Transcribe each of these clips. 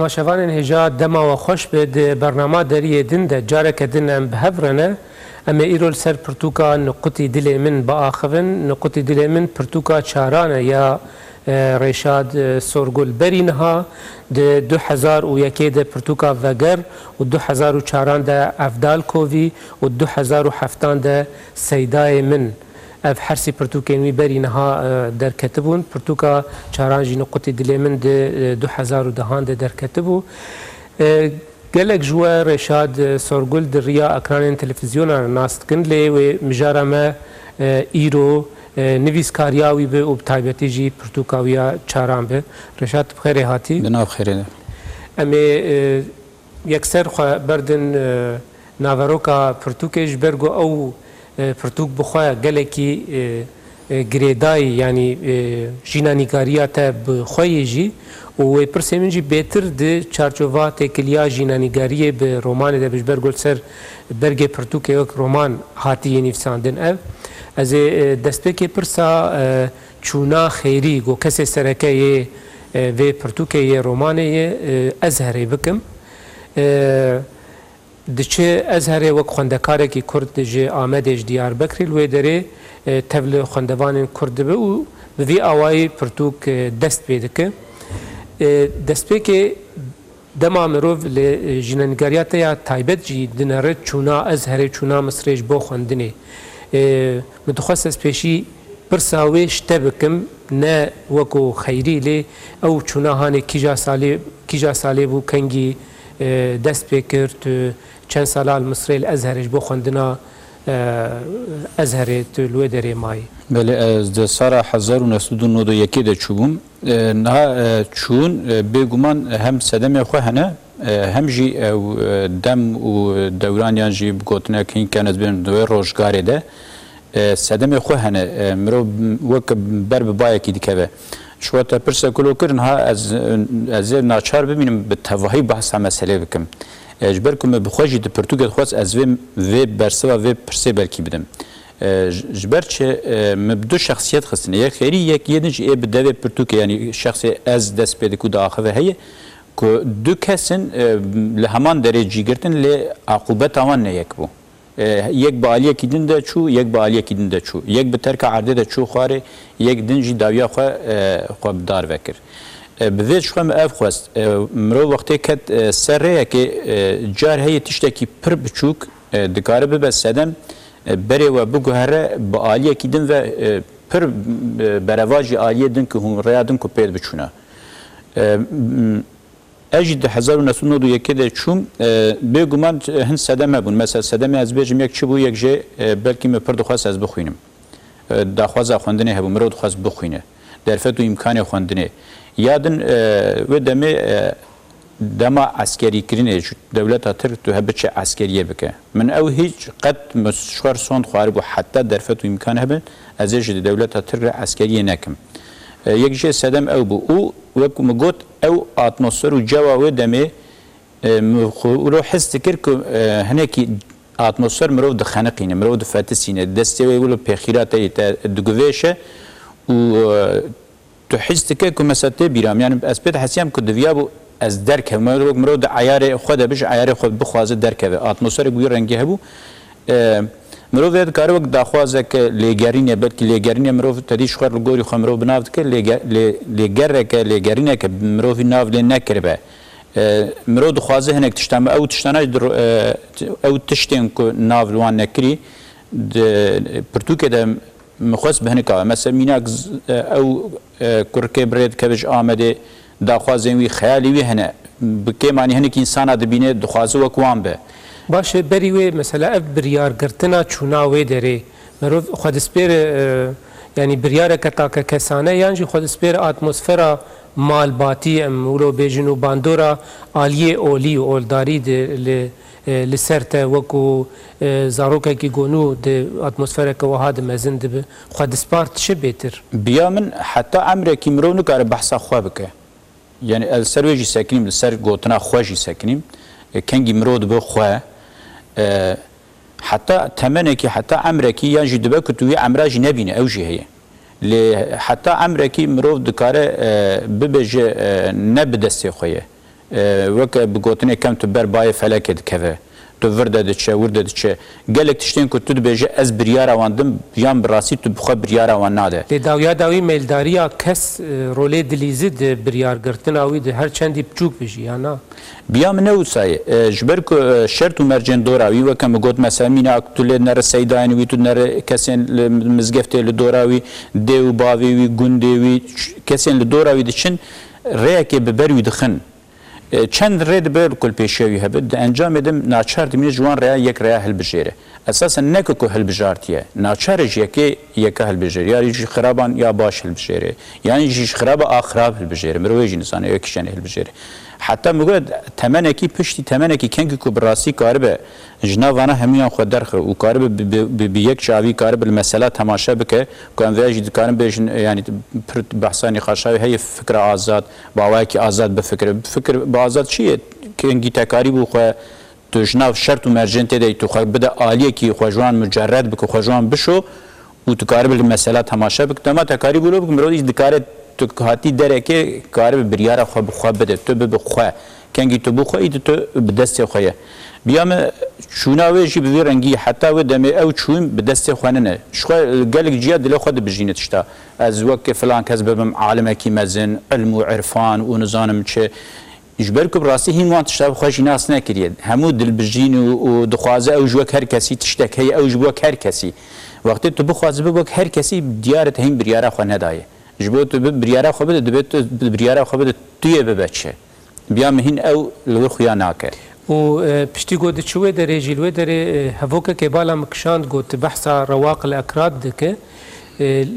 تماشاوان هجا دما و خوش به برنامه دری دن ده جارک دن ام بهفرنه اما ایرول سر پرتوکا نقطی دل من با آخفن نقطی دل من پرتوکا چارانه یا رشاد سورگل برینها ده 2001 ده پرتوکا وگر و 2004 ده افدال کووی و 2007 ده سیدای من اف حرسی پرتوکینوی برینها در کتبون پرتوکا چارانجی نقطی دل من ده 2010 ده در کتبو گلک جوا رشاد سورگل در ریا اکران تلویزیون ناست کن لی و مجاره ما ایرو نویسکاریاوی به و بتایبتی جی پرتوکاویا چاران به رشاد بخیر هاتی بنا بخیره امی یکسر خو بردن ناوروکا پرتوکش برگو او پرتوک بخواه گلکی گریدای یعنی جینانیکاریا تا بخواه جی و پرسیمین جی بهتر ده چارچوبا تکلیا جینانیکاریه به رومان ده بجبر گل سر برگ پرتوک یک رومان هاتی نفساندن او از دستپیک پرسا چونا خیری گو کسی سرکه و پرتوک یه رومانه ازهره بکم دچه ازهره وک خوندکاره که کرد جه آمدش دیار بکری لوی داره تبل خوندوان کرد به و به وی آوائی پرتوک دست پیده که دست پی که دما مروف لجنانگاریات یا تایبت جی دناره چونا ازهره چونا مصریش بو خوندنه متخصص پیشی پرساوی شته بکم نه وکو خیری لی او چونا هانه کیجا سالی بو کنگی دست بکرد چند سال مصری الازهرش بو خوندنا ازهره لوی دره مای بله از سال 1991 ده چوبم نه چون بگومان هم صدم خو هنه هم جی دم و دورانیان جی بگوتنه که این کنز بین دوی روشگاره ده صدم خو هنه مرو وک بر ببایه کی دیکه شو تا پرسه کلو کرن ها از ناچار ببینم به توهی بحث مسئله بکم اجبر کوم بخوجی د پرتګال خاص از و برسوا و پرسه بلکی بدم جبر چه مبدو شخصیت خصنه یک خیری یک یدنج ای بده پرتګ یعنی شخص از دست پیدا کو داخله هي کو دو کسن لهمان درجه گرتن ل عقوبت آن نه یک بو یک بالیه کیدن ده چو یک بالیه کیدن ده چو یک به ترک عرضه ده چو خاره یک دنجی داویا خو دار وکر بذات شو ما افخست مرو وقتی کد سره که جار هی تشتکی پر بچوک دکاره به سدم بره و بگوهره با عالیه کیدن و پر برواجی عالیه دن که هم ریادن کو پید بچونه اجد 1991 ده چوم بگومان هن سدم بون مثلا سدم از بجم یک چبو یک جه بلکی می پر دخواست از بخوینم دخواست خوندنه هبو مرو دخواست بخوینه در فتو امکان خوندنه یادن و دما عسکری کرینه دولت تر تو هبچ عسکریه بکه من او هیچ قد مشوار سوند خارب و حتی در فتو امکان هبن از دولت تر عسکریه نکم یک جه سدم او بو او وکم گوت او اتمسفر و جوا و دمه رو حس تکر که هنکی اتمسفر مرو د خنقینه مرو د فاتسینه دسته ولو بخیرات دگویشه و تو حس تکر که مساته بیرام یعنی اسپت حسیم که دویابو از درک مرو د عیار خود بج عیار خود بخوازه درک و اتمسفر گوی رنگی هبو مرو وید کارو وقت داخوازه که لیگرینه بلکه لیگرینه مرو تدیش خور لگوری خو مرو بنافد که لیگره که لیگرینه که مرو فی ناف لین نکربه مرو دخوازه هنک تشتم او تشتانه او تشتین که ناف لوان نکری پرتو که ده مخص بهنکا مثلا میناک او کرکه برید کبج آمده داخوازن وی خیالی وی هنه بکی معنی هنه که انسان دبینه دخوازه وکوان به باشه بری وی مثلا اف بریار گرتنا چونا وی داره مروف خود سپیر یعنی بریار کتا که کسانه یعنی خود سپیر اتمسفرا مالباتی ولو بیجنو باندورا آلیه اولی و اولداری لسرته وکو زاروکه کی گونو د اتمسفره که وهاد مزن دبه خود سپارت چه بهتر بیا من حتی عمره کی مرو نکاره بحثا خو بکه یعنی السرویجی سکنیم لسر گوتنا خوشی سکنیم کنگی مرو دبه خو حتی تمنه کی حتی عمره کی یعنی دبه کتوی عمراجی نبینه اوجی هیه حتی عمره کی مرو دکاره ببجه نبدسته خویه وک بگوتنه کم تو بر بای فلکت کوه تو ورده دچه ورده دچه گلک تشتین کو تو بهجه از بریار واندم بیان براسی تو بخو بریار وان ناده لداویا داوی ملداریا کس رول دلیزی د بریار گرتن اوی د هر چندی بچوک بشی یا نه بیام نو سای جبر کو شرط و مرجن دوراوی وکم گوت مثلا مینا اکتول نر سیدان وی تو نر کسن مزگفته لدوراوی دیو باوی وی گوندی وی کسن لدوراوی دچن ریک ببروی دخن چند رید بر کل پیشوی هبد انجام دم ناچار دمی جوان ریا یک ریا هل بجیره اساسا نکو کو هل بجارتیه ناچارج یک هل بجیره یا جی خرابان یا باش هل بجیره یعنی جی خراب اخراب هل بجیره مروج انسان یک شن هل بجیره حتی مگود تمنکی پشتی تمنکی کنگی کو براسی کاربه جناوانا همیان خود درخ و کاربه به یک چاوی کاربه المساله تماشا بکه کان ویج دکارم بیشن یعنی بحثانی خاشاوی هی فکر آزاد باوای کی آزاد به فکر با آزاد چیه کنگی تکاری بو خو تو جناو شرط و مرجن ته تو خو بده عالیه کی خوجوان مجرد بک خوجوان بشو و تو کاربه المساله تماشا بک تما تکاری بولو بک مرودی دکاره تو هاتی درکه کار به بریار خو بده تو به خو کنگی تو بخو اید تو به دست خویه بیام چوناوی جی به رنگی حتی و دم او چون به دست خو نه شخو گلک جیا دل خود بجینت شتا از وقت فلان کس بم عالم کی مزن علم و عرفان و نزانم چه اجبر کو راستی هین وانت شتا خوش ناس نکریه همو دل بجین و دخوازه او جو هر کسی تشتکی او جو هر کسی وقتی تو بخوازه بک هر کسی دیارت هین بریار خو نه دایه جبوت بریاره خو بده دبت بریاره خو بده توی ببچه بیا مهین او لو خویا ناکه و پشتی گود چوه در جلوه در هفوکه که بالا مکشاند گود بحثا رواق الاکراد دکه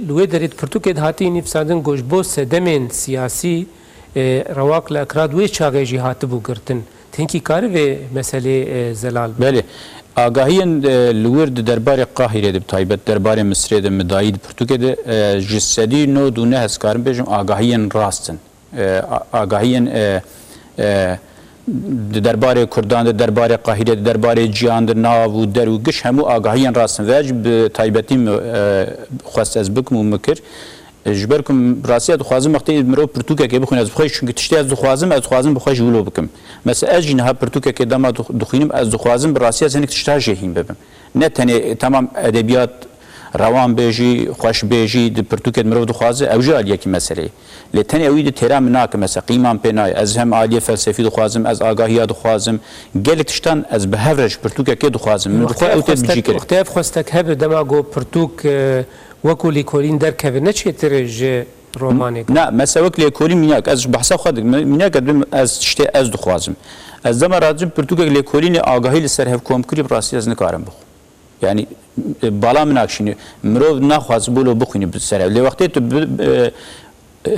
لوه درید پرتو که دهاتی نفسادن گوش بو سدمین سیاسی رواق الاکراد وی چاگه جهات بو گرتن تنکی کاره و مسئله زلال بله آگاهیان لورد دربار قاهره دب تایبت دربار مصر دب مداید پرتوکه ده جسدی نو دونه هسکارم بیشم آگاهیان راستن آگاهیان دربار کردان دربار قاهره دربار جیان ناو و در و گش همو آگاهیان راستن واجب تایبتی خواست از بکم و مکر جبركم راسيات خوازم وقتی مرو پرتوکه که بخونم از بخوای چون که تشتی از خوازم بخوای جولو بکم مثلا از جنها پرتوکه که دما دخینم از خوازم براسيات زنک تشتا جهیم ببم نه تنه تمام ادبیات روان بیجی خوش بیجی د پرتوکه مرو دخوازه او جال یکی مسئله لتنه اوید ترام ناک مثلا قیمان پنای از هم عالیه فلسفی دخوازم از آگاهی دخوازم گل تشتن از بهورج پرتوکه که دخوازم من بخوای او تبجی کرد اختلاف خواستک هب دماغو پرتوک وكو ليكولين دركب نتشي ترج رومانيك لا مثلا وكو ليكولين ميناك از بحثا خود ميناك از تشتي از دخوازم از دم راجم پرتوك ليكولين آگاهي لسر هف کوم كري براسي از نكارم بخو يعني بالا مناكشيني مرو نخواز بولو بخوني بسر لي وقت تو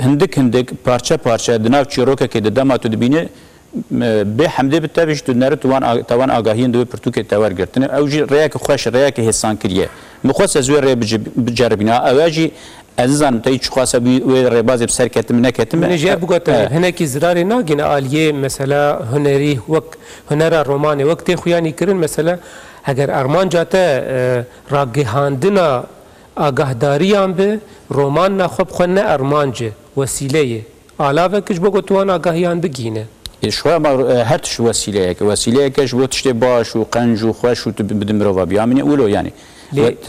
هندك پارچه دناو چيروكا كي دما تو دبينه به حمده بتابش تو نره توان آگاهیان دو پرتوکه تاور گرتنه او جی ریاک خوش ریاک حسان کریه مخصوص از ری بجربینا اوجی عزیزان تای چخواسه بی ری باز بسر کتم نکتم من جاب گوت هناکی زرار ناگین عالیه مثلا هنری وک هنر رومانی وقت خویانی کرن مثلا اگر ارمان جاته راگهاندنا آگاهداریان به رومان نخوب خونه ارمانجه وسیله علاوه کش بگو توان آگاهیان بگینه شوية هر تش وسيلة كش بو تشتي باش وقنج وخوش وبدم روا بيامني ولو يعني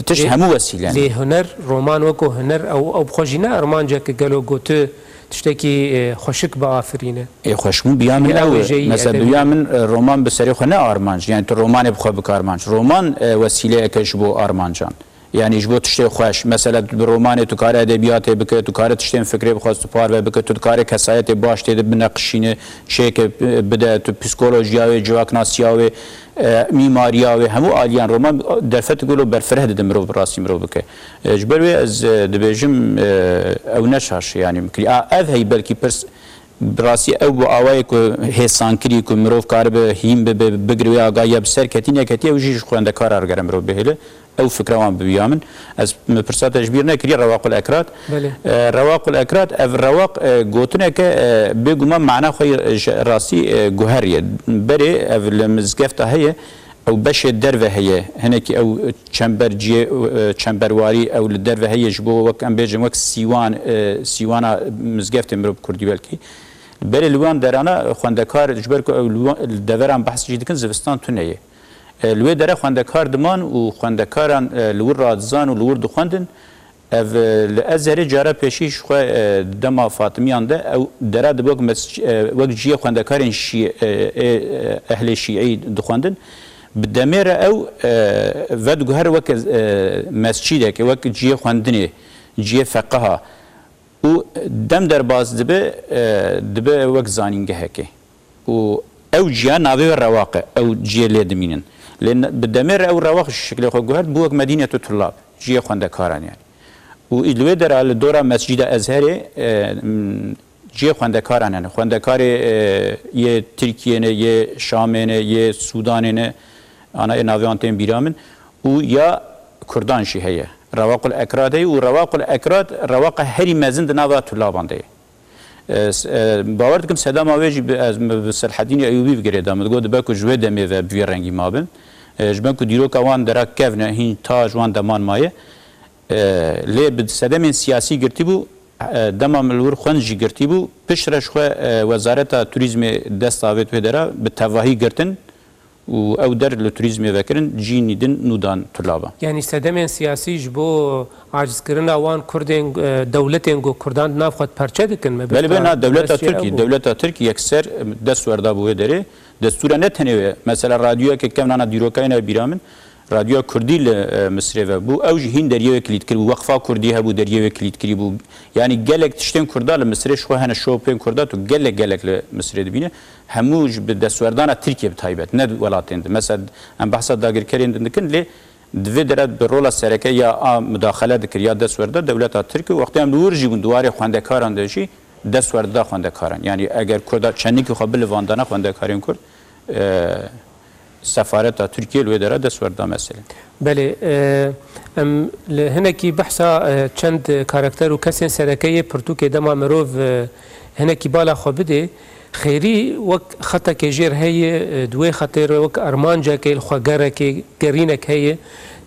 تش همو وسيلة يعني لي هنر رومان وكو هنر او بخوجينا ارمان جاك قالوا قوت تشتكي خوشك بافرينه اي خوشمو بيامن او مثلا بيامن رومان بسري خو نه ارمانج يعني تو رومان بخو بك ارمانج رومان وسيلة كش بو ارمانجان يعني جبو تشتي خوش مثلا بالرومان تو كار ادبيات بك تو كار تشتي فكره بخواست بار و بك تو كار كسايت باش تد بنقشين شيك بدا تو بسيكولوجيا و جواكناسيا و ميماريا و همو اليان رومان درفت قولوا برفرهد دمرو براسي مرو بك جبر از دبجم او نشاش يعني ممكن هي بلكي برس براسي او اوای کو هسان کری کو مروف کار به هیم به بگروی آگاهی بسر کتینه کتی و جیش خوانده کار ارگرم رو بهله او فکر وان بیامن از پرسات تجبیر نکری رواق الاکراد رواق الاکراد اف رواق گوتنه که بگم معنا خو راسي جوهريه بري اف المزقفته هي او باش الدرفه هي هناك او تشمبرجي تشمبرواري او الدرفه هي جبو وك ام بيجم وك سيوانا مزقفته مرب كردي بالكي بل الوان درانا خوندکار جبر کو دوران بحث جديد زوستان تونيه لوی دره خوندکار دمان و خوندکاران لور رادزان و لور دخوندن اف الازهر جاره پیشیش خو دما فاطمیان ده او دره دبوک وک جی خوندکارن شی اهل شیعی دخوندن بدمر او ود جوهر وک مسجد که وک جی خوندنی جی فقها و دم در باز دبه وک زانینگه هکی و او جیا ناوی رواقه او جی لدمینن لان بدمر او رواق شکل خو جوهر بوک مدینه طلاب جی خوندکاران يعني و الوی در الدوره مسجد ازهری جی خوندکاران يعني خوندکار یه ترکیه نه یه شام نه یه سودان نه انا ناویانتین بیرامن و یا کردان شی هيا رواق الاكراد و رواق الاكراد رواق هری مزند ناوا طلابان ده باور دکم صدام اوجی به صلاحالدین ایوبی بگیردم گفت باکو جوه دمی و بی رنگی مابن جبن کو دیرو کوان درک کفنه هین تاج وان دمان مایه لی به صدام سیاسی گرتی بو دمام الور خنجی گرتی بو پشرش خو وزارت توریسم دستاوت و دره به تواهی گرتن و او در لتوریزم وکرن جینی دن نودان طلابا يعني سدمن سياسي جبو عاجز كرنا وان كردين دولتين جو كردان نافخد پرچه دكن بله بله دولت ترکی اکثر دستور دا بوه داره دستور نه تنه مثلا رادیو که کم نانا دیروکاینا بیرامن رادیو کردی مصر و بو او هین دریو کلید کری وقفا کردی هبو دریو کلید کری بو یعنی گلک تشتن کردال مصر شو هن شوپن کردا تو گلک مصر دبینه هموج به دستوردان ترکیه بتایبت نه ولاتند مثلا ام بحث داگر کرین دکن لی دوی درد به رول سرکه یا مداخله دکر یا دستورده دولت ترکی وقتی هم نور جیبون دواره خوندکاران داشی دستورده خوندکاران یعنی اگر کرد چنی که خبل واندانا خوندکارین کرد سفارت ترکیه لوی داره دستورده مثلا بله هنکی بحثا چند کاراکتر و کسی سرکه پرتوک دما مروف هنکی بالا خوبده خیری وک خطا که جیر هی دوی خطر وک ارمانجا که الخوگره که گرینک هی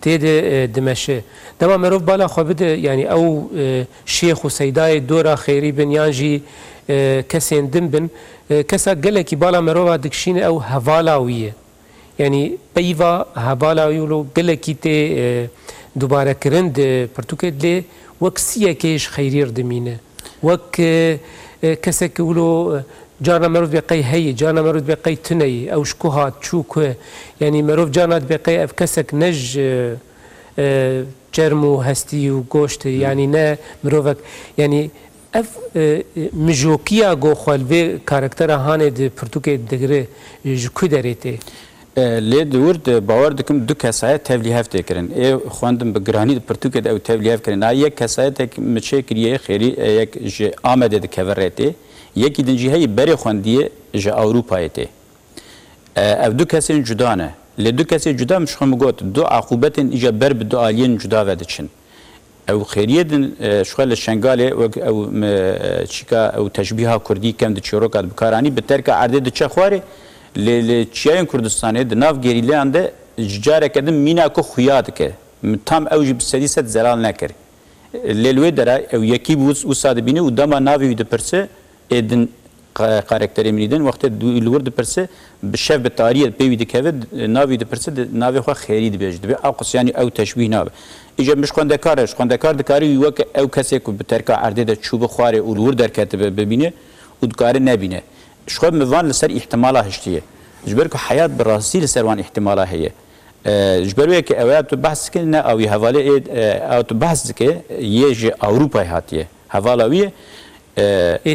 تید دمشه دما مروف بالا خوبده یعنی او شیخ و سیدای دورا خیری بنیانجی کسی اندم بن کسا گله کی بالا مروف دکشین او هوالاویه يعني بيفا هبالا يولو قلكيتي دوباره كرند برتوكد لي وك سيا كيش خيرير دمينه وك كسك يولو جانا مروف بقي هي جانا مروف بقي تني او شكوها تشوك يعني مروف جانا بقي اف كسك نج جرمو هستي وغوشت يعني نا مروفك يعني اف مجوكيا جو خالبي كاركتر هانه د برتوكد دغره جكو دريته لی دورد باور دکم دو کسایت تبلیغ هفته کردن. خواندم به گرانی پرتوکد او تبلیغ کردن. یک کسایت که مچه کریه خیلی یک ج آمده دکورته. یکی دنجی هی بری خواندیه ج اروپایته. او دو کسی جدانه. لی دو کسی جدا مش خم گفت دو عقوبت ایجا بر بدو آلین جدا ودچن. او خیریه دن شغل شنگاله او چیکا او تشبیه کردی کم دچوروکات بکارانی بترک عرضه دچه خواره. ل چیان کردستانه د ناف گریلان ده جاره کدم مینا کو خویاد که tam ew jî bi sedî sed zelal nekir. Lê wê dere ew yekî wisa dibîne û dema navê wî dipirse êdin karakterê min dîdin wextê li wir dipirse bi şev bi tariyê pê wî dikeve navê wî dipirse navê xwe xêrî dibêje dibe ew qis yanî ew teşbîh nabe. Îje mij xwendekar e xwendekar dikarî wî weke ew kesê ku bi terka erdê de çû bixware û li wir derketibe bibîne û dikarî nebîne. Ji xwe mivan li ser îhtimala hiştiye. Ji ber ku heyat bi rastî li ser wan îhtimala heye. جبروی که اوایت تو بحث که نه اوی حواله او تو بحث که یه جه اروپای هاتیه حوالاویه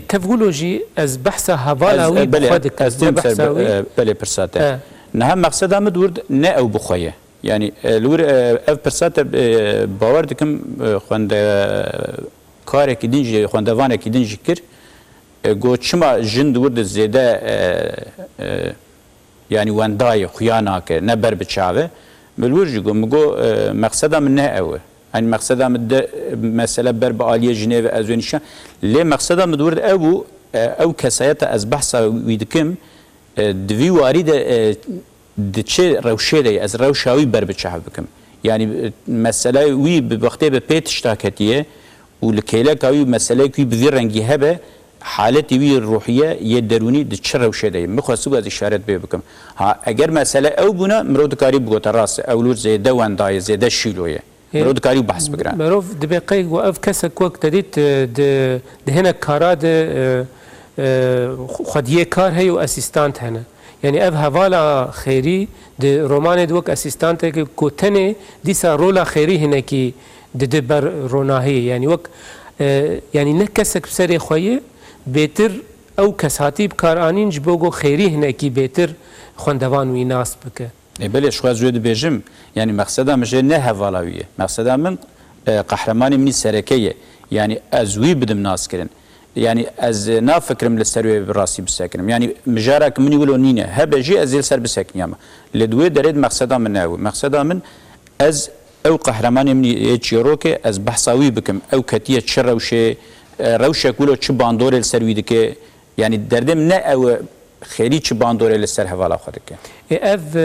تفولوژی از بحث حوالاوی بخواد که بله پرساته نه هم مقصد هم دورد نه او بخوایه یعنی لور اف پرساته باور دکم خونده کاری که دینجی خونده وانه که دینجی کر گو چما جن دورد زیده یعنی وندای خیانه که نه بر بچاوه ملورجی گو مگو مقصد هم نه اوه يعني مقصد هم مسألة برب عالية جنيف أزونيشان ليه مقصد هم دورد أو كسایت از بحث ويدكم دوی وارد دچه روشه دی از روشاوی بر بچه بکم يعني مسألة وي بوقتی به پیت اشتاکتیه و لکیله کاوی مسألة کوی بوی رنگی هبه حالتی وی روحیه یه درونی دچه روشه دی مخواستو از اشارت بکم ها اگر مسألة او بنا مرود کاری بگوت راست اولور زیده وندای زیده شیلویه مرود کاری بحث بگرن مروف دبقی و اف کسک وقت دید هنا کارا خودیه کار هی و اسیستانت هنه يعني اف هوالا خيري دي رومان دوك اسيستانت كي كوتني ديسا رولا خيري هنا كي دبر روناهي يعني وك يعني نكسك بسري خويه بيتر او كساتي بكارانين جبوغو خيري هنا كي بيتر خوندوان ويناس بك بله شو زود بيجم يعني مقصدا مش نه هوالاويه مقصدا من قهرماني من سركيه يعني ازوي بدم ناس كرن يعني از نافكرم للسروي براسي بسكنم يعني مجارك من يقولوا نينا هبجي ازيل سر بسكنيما لدوي دريد مقصدا من ناوي مقصدا من از او قهرماني من يجيروكي از بحثاوي بكم او كتيه تشروشه روشه كولو تش باندور السروي دك يعني دردم نا او خيري تش باندور السر حوالا خدك اف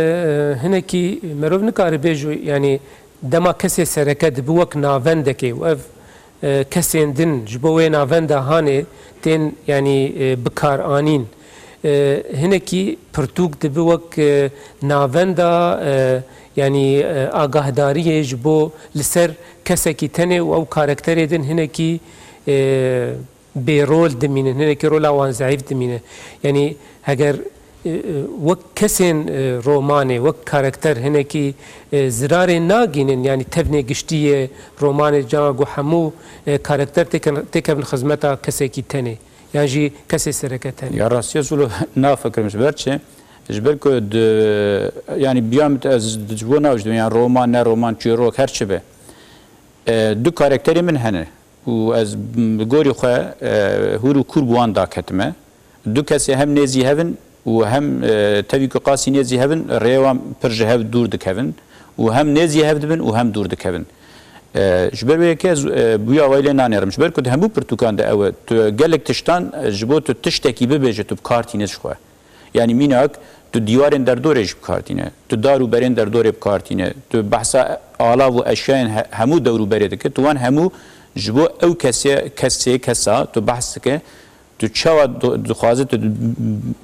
هنكي مروف نكار بيجو يعني دما كسي سركه بوك نافندكي واف کسین دن جبوی ناونده هانه تن یعنی بکار آنین هنکی پرتوک دبوک ناونده یعنی آگاهداری جبو لسر کسی کی تنه و او کارکتری دن هنکی بیرول دمینه هنکی رول آوان ضعیف دمینه یعنی اگر وک کسین رومانه وک کاراکتر هنکی زرار ناگینن یعنی تبنی گشتی رومان جاگو همو کاراکتر تکن خدمتا کسی کی تنه یعنی جی کسی سرکه تنه یا راستی زلو نافکر مش برچه جبر کو يعني بيامت از جبونا وجد يعني رومان نه رومان چيروك هر چه به دو کاراکتری من هنه و از گوری خو هورو کوربوان دا کتمه دو کسی هم نزی هفن و هم تبي قاسي نزي هبن ريوام برجه هب دور دكهبن و هم نزي هبن و هم دور دكهبن جبر بيكاز بويا ويلي نانيرم جبر كنت همو برتقان ده او قالك تشتان جبوت تشتكي ببيجه تو بكارتي نشخوا يعني ميناك تو ديوارين در دورج بكارتينه تو دارو برين در دور بكارتينه تو بحث اعلا و اشياء همو دورو بريدك تو وان همو جبو او كسا تو بحث که تو چاوا دخوازه تو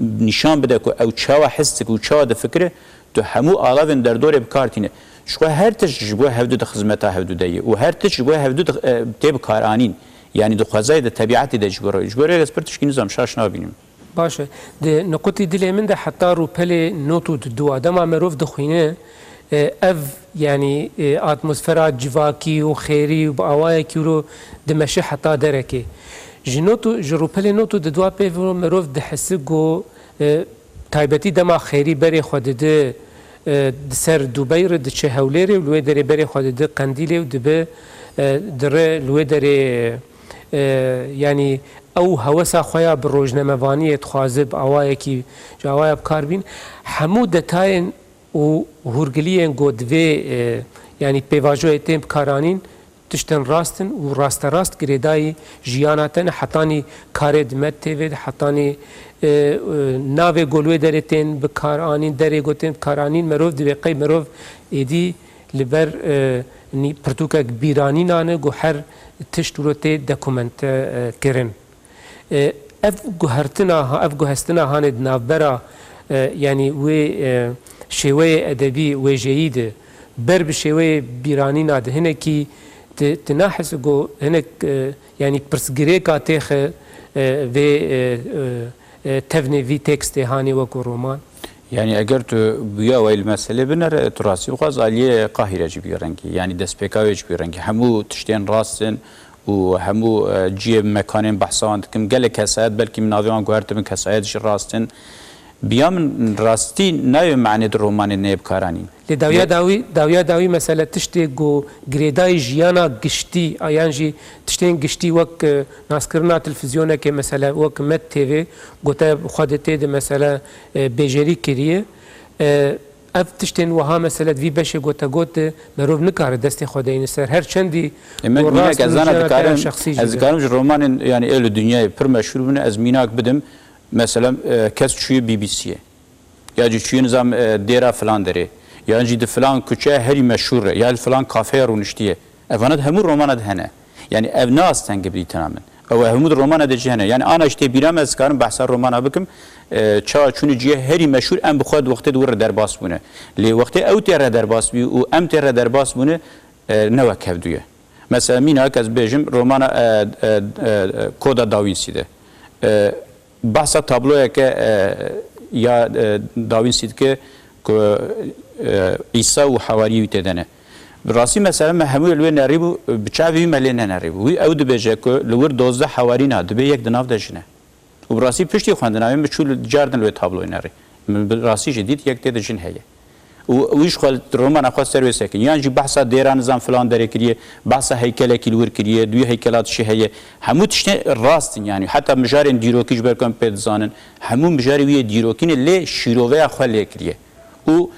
نشان بده که او چاوا حس که او چاوا ده فکره تو همو آلاوین در دوره بکارتینه شو هر تش جبوه هفدو ده خدمتا هفدو دیه و هر تش جبوه هفدو ده تیب کارانین یعنی دخوازه ده طبیعتی ده جبوره از پرتش که نظام شاش نابینیم باشه ده نقطی دلی من ده حتی رو پل نوتو دو آدم مروف دخوینه اف يعني اتموسفيرات جواكي وخيري وباوايا كيلو دمشي حتى دركي جنوتو جروبل نوتو د دوا پیو مروف د حسگو تایبتی دما خیری بری خود د سر دوبای ر د چه هولری لوی دری بری خود د قندیل و د در لوی دری يعني او هوسا خويا بروجنموانيه تخازب اوايا كي جوايا بكاربين حمود دتاين و هورگلین گودوی یعنی پیواجو تیم کارانین تشتن راستن و راست گریدای جیاناتن حتانی کار دمت تیوید حتانی ناو گلوی درتین بکارانین دری گوتن کارانین مروف دوی مروف ایدی لبر نی پرتوکا بیرانی نانه گو هر تشتورته دکومنت کرن اف گوهستنا هاند نافبرا یعنی وی شوی ادبی و جيد بر بشوی بیرانی ناد هنکی تناحس گو هنک يعني برسگری کاتخ و تفنی وی تکست هانی و رومان يعني اگر تو بیا ویل مسئله بنر تو راستی خواست علیه قاهره جی بیرنگی یعنی دست پیکاوی جی بیرنگی همو تشتین راستن و همو جیب مکانین بحثان کم گله کسایت بلکه من آویان گوهرت من کسایت جی راستن بیا من راستی نه معنی در رومان نیب کارانی لداویا داوی مسئله تشتی گو گریدای جیانا گشتی آیان جی تشتین گشتی وک ناسکرنا تلفزیونه که مسئله وک مد تیوی گوته خودتی ده مسئله بیجری کریه اف تشتین وها مسئله وی بشه گوته گوته مروف نکاره دستی خودی نسر هر چندی میناک از آن از کارم رومان یعنی ایل دنیای پر مشهور بونه از میناک بدم مثلا کس چوی بی بی سیه یا جی چوی نظام دیرا فلان داره یا جی فلان کوچه هری مشهوره یا فلان کافه رونشتیه افانات همون رومان ده هنه یعنی اف ناس تنگ بدی تماما او همون رومان ده جهنه یعنی آن اشته بیرام از کارم بحث رومان بکم چا چون جیه هری مشهور ام بخواد وقت دور در باس بونه لی وقت او تر در باس بی او ام تر در باس بونه نو کفدویه مثلا مینا از بیجم رومان کودا داوینسی ده بحث تابلوه که یا داوینسی که عیسی و حواریو تدنه راستی مثلا ما همو الوی نریبو بچاوی ملین نریبو وی او دبیجه که لور 12 حواری نه دبی یک دناف دجنه و راستی پشتی خواندناوی بچول جاردن لوی تابلوی نری راستی جدید یک دجن هیه ویش خال رومان اخواد سرویس که یعنی بحث دیران نظام فلان داره کریه بحث هیکل کیلور کریه دوی هیکلات شهیه همو تشته راست یعنی حتی مجارین دیروکیش برکن پدزانن همو مجاری وی دیروکین لی شیروه خال کریه او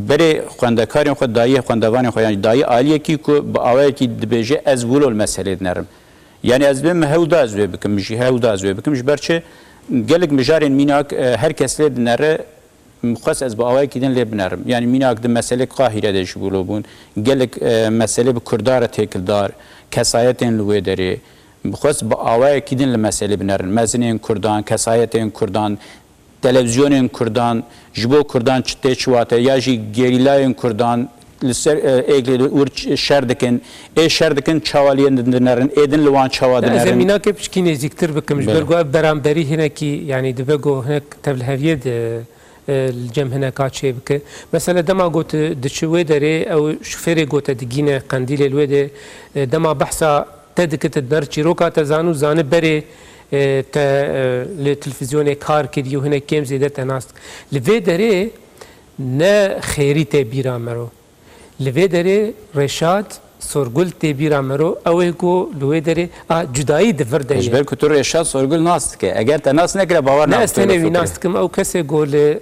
بره خواندکارین خود دایی خواندوان خود یعنی دایی عالیه کی کو با اوای کی دبیجه از ولول مسئله نرم یعنی از بهم هودا از بکم میشه هودا از بکم مش برچه گلک مجارین میناک هر کس لید نره مخص از با اوای کیدن لب نرم یعنی میناک د مسئله قاهره دش بولوبون گلک مسئله به کردار تکلدار کسایتن لوی داره مخص با اوای کیدن ل مسئله بنرن مزنین کردان کسایتن کردان تلویزیون کردان جبو کردان چته چواته یا جی گریلای کردان لسر اگل ور شردکن شردکن چوالیان دنرن ایدن لوان چوا دنرن زمینا که پشکی نزدیکتر بکم جبرگو برامبری هنا کی یعنی دبگو هناك تبلهویه الجم هنا كاتشي بك مثلا دما قلت دشوي دري او شوفيري قلت دقينا قنديل الويد دما بحثا تدكت الدرجي روكا تزانو زان بري للتلفزيون كار كديو هنا كيم زيادة تناست لفي دري نا خيري تبيرا مرو لفي دري رشاد سورگل تبیرا مرو اوه لوی داره جدایی دفر دهیه اجبر کتور رشاد سورگل ناست که اگر تناس نکره باور نه استنوی ناست کم او کسی گول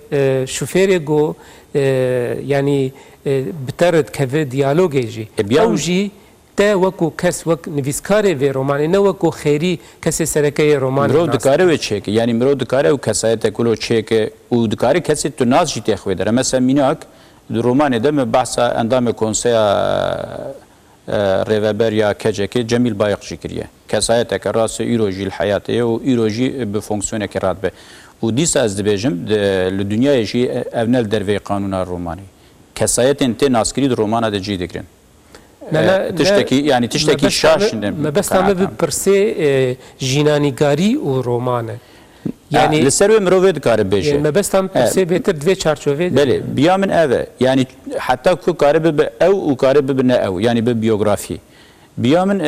شوفیر گو یعنی بترد که دیالوگی جی او جی تا وکو کس وک نویسکاره و رومانی نه وکو خیری کسی سرکه رومانی مرو دکاره و چه که یعنی مرو دکاره و کسایت کلو چه که او دکاره کسی تو ناس جی تخوی داره مثلا میناک رومانی دم بحث اندام کنسیا ریوبر یا کجکی جمیل بایقچی کریه کسایت که راست ایروژی الحیاته و ایروژی به فونکسیون که راد به و دیس از دبیجم ل دنیای جی اونل دروی قانون رومانی کسایت انت ناسکری رومانه د جی دکرین تشتکی یعنی تشتکی شاش ما بس هم بپرسه جینانیگاری و رومانه یعنی لسر مروید کار بشه ما بس هم پرسه بهتر دوی چارچوبه بله بیا من اوه یعنی حتی کو کار به او کار به نه او یعنی به بیوگرافی بیا من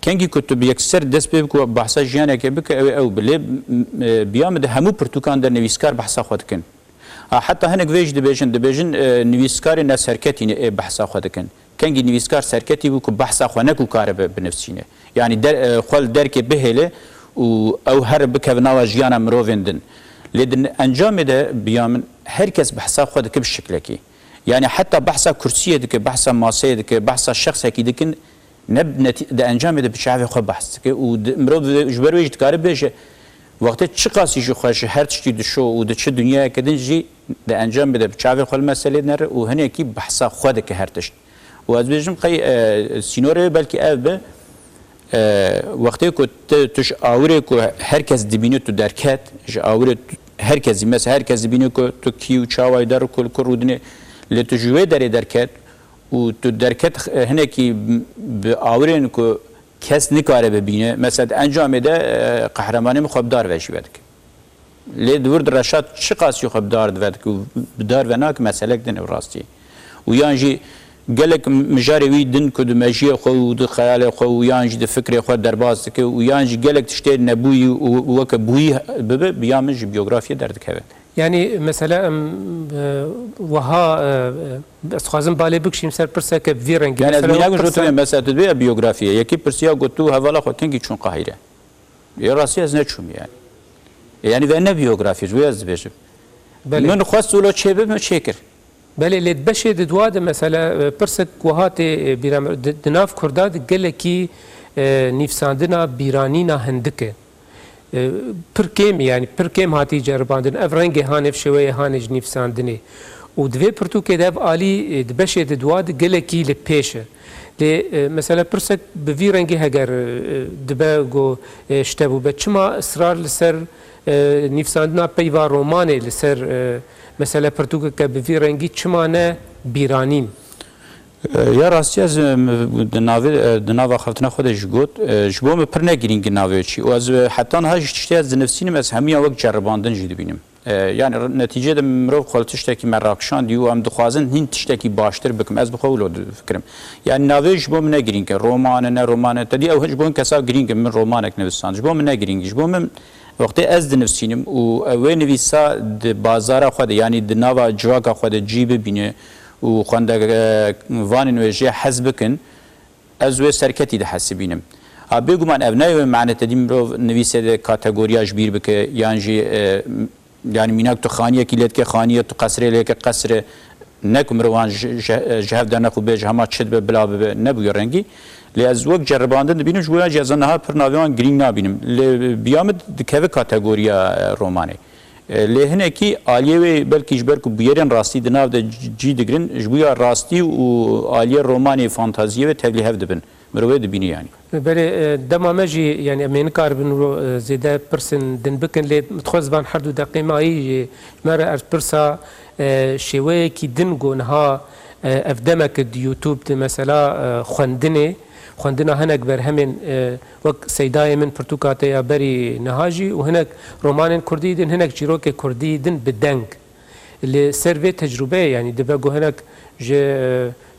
کنگی کتب یکسر دست به کو بحث جیانه که بک او بله بیا من همو پرتوکان در نویسکار بحث خود کن حتی هنگ ویج دبیجن نویسکار نه سرکتی بحث خود کن کنگی نویسکار سرکتی بو کو بحث خو نه کو کار به بنفسینه یعنی در خپل درک بهله او هر بکونا جیانا مروویندن لیدن انجام ده بیامن هر کس بحثا خود که بشکل کی یعنی حتی بحثا کرسیه ده که بحثا ماسه ده که بحثا شخص کی دکن نب ده انجام ده بچاوی خود بحث که و مرو جبر وجد کار بشه وقتی چه قاسی جو خوش هر چی دشو و ده چه دنیا کدن جی ده انجام ده بچاوی خود مسئله نره و هنه کی بحثا خود که هر تشت و از بیشتر قی سینوره بلکه به وقتی که توش آوره که هر کس دبینه تو درکت آوره هر کسی مثل هر کس دبینه که تو کیو چاوای در کل کرودنه لتو جوه داره درکت و تو درکت هنه کی به آوره که کس نکاره ببینه مثلا انجام ده قهرمانی مخابدار وشی بده لی دور درشات چه قاسی خو بدار دوید که بدار و ناک مسئله دن راستی و یان جی گلک مجاری وی دن کد مجی خو و د خیال خو و یان جی د فکر خو درباز که و یان جی گلک تشتی نبوی و وک بوی به بیامج بیوگرافی درد که يعني مثلا وها استخازم بالي بكشي مسار برسا كفيرنج يعني ازمينا قلت مثلا تدبي بيوغرافيا يكي برسيا قلتو هوالا خو كنجي چون قاهره يا راسي از نچوم يعني ve ne biyografi جو از بيجم من خواست ولو تشيبه ما تشيكر بله اللي تبشي دواد مثلا برسك وهاتي بيرام دناف كرداد قالكي نيفساندنا بيرانينا هندكه پرکیم یعنی پرکیم هاتی جرباندن افرنگ هانف شوی هانج نفساندنی و دوی پرتو که دب عالی دبشه دواد گلکی لپیشه لی مثلا پرسک به وی رنگی هگر دبه گو شتبو به چما اصرار لسر نفساندنا پیوا رومانه لسر مثلا پرتو که به وی رنگی چما نه بیرانین یا راستی از دناوا خفتنا خودش گفت جبوم پر نگیرینگ ناوی چی و از حتی ها جشتی از نفسینم از همه وقت جرباندن جدی بینم yani netice de mirov xol tiştekî me rakşandî û em dixwazin hîn tiştekî baştir bikim ez bi xwe wilo fikirim yani navê ji bo min ne girîng e roman ne roman te dî ew ji bo min kesa girîng e min romanek nivîsand ji bo min ne girîng ji bo min wextê ez dinivîsînim û ew ê nivîsa di bazara xwe de yani di nava civaka xwe de cî bibîne û xwendek vanên wê jê hez bikin ez wê serketî de hesibînim a bêguman ev nayê mane te dî mirov nivîsê de kategoriya ji bîr bike yan jî yani minak tu xaniye ki letke xaniye tu qasre leke qasre ne kumrvan jev der naxu bej hama çid be bila be ne bu rengi le az vak cerrabandın binin jwoya cezanha per naviyan green nabinim le biyamet dikeve kategoriya romane le hene ki aliye ve belki jber ku biyerin rasti dinav de ci digrin jwoya rasti u aliye romane fantaziye ve teblihev dibin مروه دبینی یعنی بله دمامه جی یعنی امین کار بنو زیده پرسن دن بکن لید متخوز بان حردو دقیقه ای مره از پرسا شوی کی دن گونها افدمه که یوتیوب مثلا خواندنه هنک بر همین وقت سیدای من پرتوکاته یا بری نهاجی و هنک رومان کردی دن هنک چیروک کردی دن بدنگ اللي سيرفي تجربه يعني دبقوا هناك جي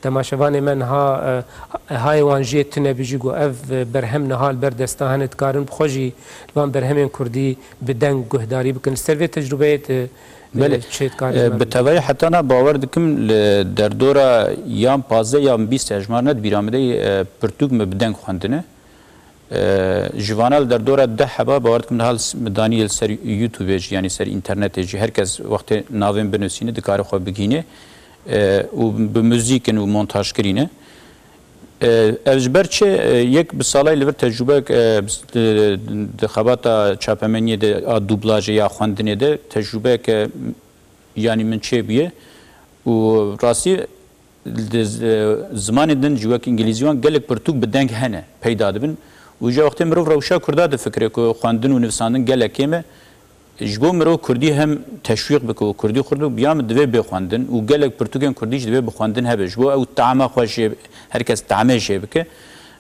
تماشوان من هاي وان جيت تنبيجو اف برهم نهال بردستان تكارن بخوجي وان برهم كردي بدنگ گهداري بكن سيرفي تجربه بله بالتوالي حتى انا باور دكم در دورا يام 15 يام 20 اجمارنت بيرامده پرتوگ بدنگ خواندنه جوانال در دوره ده حبا باوردکم حال دانیل سر یوتیوب yani سر اینترنت جی herkes وقت ناوین بنویسینه دکار خو بگینه و به موزیکن و مونتاژ کرینه اجبر چه یک به سالای لور تجربه د خباتا چاپمنی د دوبلاژ یا خواندنه ده تجربه که yani من چه بیه و راستی زمان دن جوک انگلیزیوان گلک پرتوک بدنگ هنه پیدا دبن و جا وقتی مرو روشا کرده ده فکره که خواندن و نویساندن گلکه مه جبو مرو کردی هم تشویق بکو کردی خورده بیام دوی بخواندن و گلک پرتوکن کردیش دوی بخواندن هبه جبو او تعامه خوشه هرکس تعامه شه بکه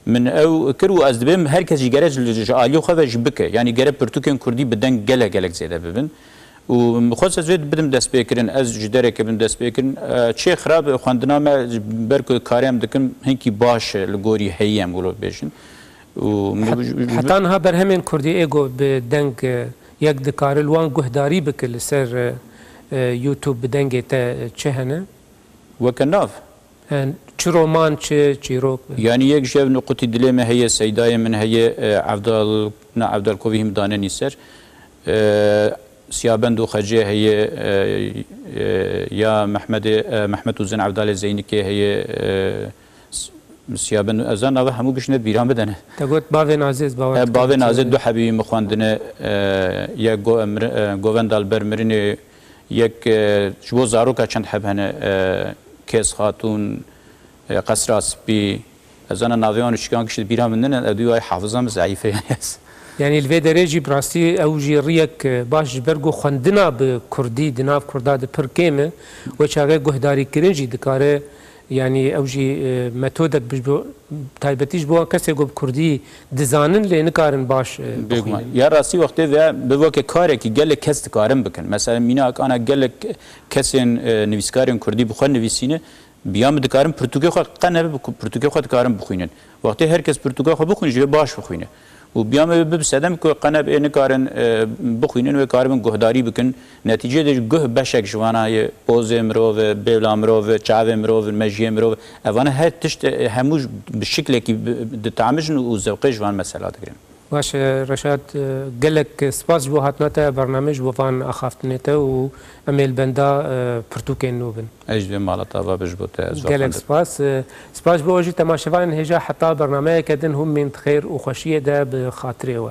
من او کرو از دویم هرکس جگرش آلیو خواه بکه یعنی گره پرتوکن کردی بدن گلک زیده ببین و خصوصا زود بدم دست بکرین از جداره که بدم دست بکرین چه خراب خواندنامه برکو کاریم دکم هنکی باش لگوری هیم ولو بیشن حتی آنها بر همین کردی ایگو به دنگ یک دکار الوان گهداری بکل سر یوتیوب بدنگ تا چه هنه؟ وکناف چه رومان چه چیروک؟ یعنی یک جب نقطی دلمه هی سیدای من هی عبدال کوی هم دانه نیستر سیابند و خجه هی یا محمد حسین عبدال زینی که هی سیابند ازان آوه همو بشنید بیران بدنه تقول باوین عزیز باوین عزیز دو حبیبی مخواندنه یک گووندال برمرینه یک جبو زاروکا چند حبهنه کس خاتون قصر اسبی ازان ناویان چکان کشید بیران بدنه ادوی حافظام ضعیفه يعني الفيدريجي براستي اوجي ريك باش برغو خندنا بكردي دناف كردا د پركيمه وچاغه گهداري كرنجي دكاره يعني او جي متودك تایبەتیش بۆ کەسێک گۆ کوردی دزانن لێ نکارن باش بگومان یا راستی وقتی و بوک کاری که گله کس کارم بکن مثلا مینا انا گله کسین نویسکارین کردی بخوان نویسینه بیام دکارم پرتغال خود قنه پرتغال خود کارم بخوینن وقتی هر کس پرتغال خود بخوینه جوی باش بخوینه و بیام بسدم که قنه به نکارن بخوینن و کارم گهداری بکن نتیجه دش گه بشک جوانای پوزمرو و بلامرو و چاومرو و مجیمرو اوانه هر تشت هموش به شکلی که دتعمجن و ذوقی جوان مسئله داریم باش رشاد گلک سپاس بو هاتناته برنامج بو فان اخافتنیته و امیل بندا پرتوکین نوبن اجد مالتا و بجبوت گلک سپاس بو جی تماشاوان هجا حتی برنامه کدن هم من خیر و خوشیه ده بخاطره و